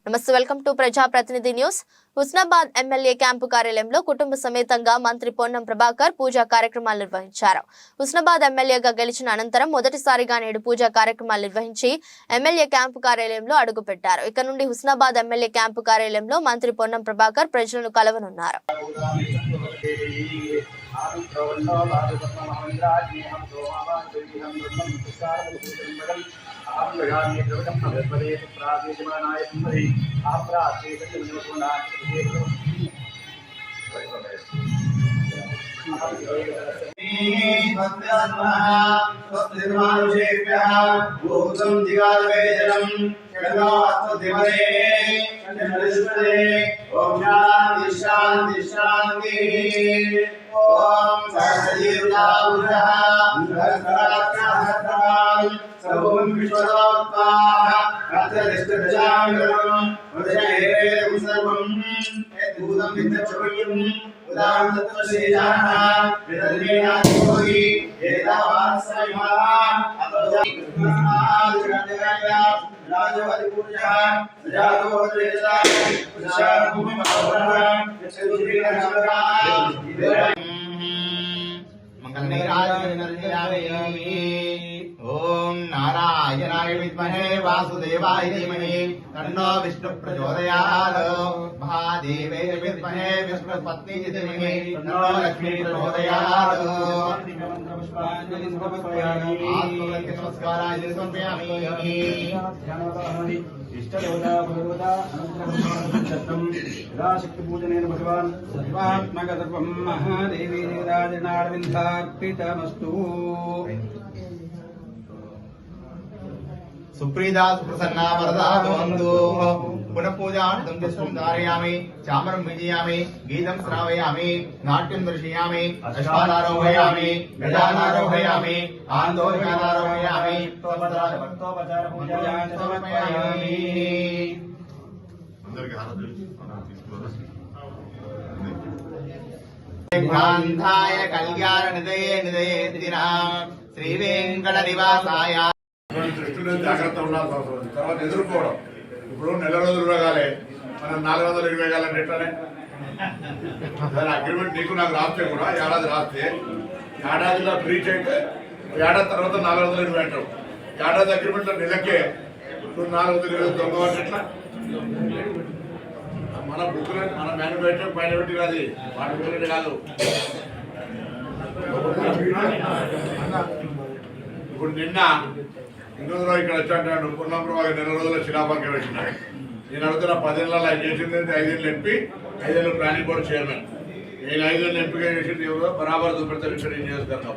నమస్తే, welcome to ప్రజా ప్రతినిధి న్యూస్. హుస్నాబాద్ ఎమ్మెల్యే క్యాంపు కార్యాలయంలో కుటుంబ సమేతంగా మంత్రి పొన్నం ప్రభాకర్ పూజా కార్యక్రమాలు నిర్వహించారు. హుస్నాబాద్ ఎమ్మెల్యేగా గెలిచిన అనంతరం మొదటిసారిగా నేడు పూజా కార్యక్రమాలు నిర్వహించి ఎమ్మెల్యే క్యాంపు కార్యాలయంలో అడుగుపెట్టారు. ఇక నుండి హుస్నాబాద్ ఎమ్మెల్యే క్యాంపు కార్యాలయంలో మంత్రి పొన్నం ప్రభాకర్ ప్రజలను కలవనున్నారు. ओम नारायणाय विद्महे वासुदेवाय धीमहि तन्नो विष्णु प्रचोदयात्। महादेवे विद्महे विष्णुपत्नी धीमहि तन्नो लक्ष्मी प्रचोदयात्। नमस्काराय समर्पयामि। इष्टदेवता भगवता शक्ति पूजनेन भगवान् सर्वात्मकतत्वं महादेवी देवराजनार्विन्दार्पितमस्तु। सुप्रीदा सुप्रसन्ना वरदा भवन्तु। पुनः पूजार्थं पुष्पं धारयामि, चामरं विजयामि, गीतं श्रावयामि, नाट्यं दर्शयामि, अश्वानारोहयामि, गजानारोहयामि, आन्दोलनारोहयामि, तोपचारपूजां समर्पयामि। गान्धाय कल्याणनिधये निधयेतिना श्रीवेङ्कटनिवासाय జాగ్రత్త ఉండాల్సిన అవసరం ఉంది. తర్వాత ఎదుర్కోవడం. ఇప్పుడు నెల రోజులు రాగాలి, మనం 420 వేయాలంటే ఎట్లానే అగ్రిమెంట్ నీకు నాకు రాస్తే కూడా ఏడాది రాస్తే ఏడాదిలో బ్రీచ్ అయితే ఏడాది తర్వాత 420 అంటావు. ఏడాది అగ్రిమెంట్లో నెలకే 420 దొంగవాటి ఎట్లా మన బుక్లు మన మ్యానుఫ్యాక్చర్ పైన పెట్టి కాదు, వాటి పెట్టి కాదు. ఇప్పుడు నిన్న ఇంకొక ఇక్కడ వచ్చాడు పొన్నం ప్రభాకర్ నెల రోజుల శిలాపలకం పెట్టినాడు. నేను అడుగుతున్న 10 ఏళ్ళలో ఆయన చేసింది 5 ఏళ్ళు ఎంపీ, 5 ఏళ్ళు ప్లానింగ్ బోర్డు చైర్మన్. నేను 5 ఏళ్ళు ఎంపీగా చేసింది ఎవరో బరాబర్ చూపెడతారు ఇక్కడ ఏం చేస్తాను.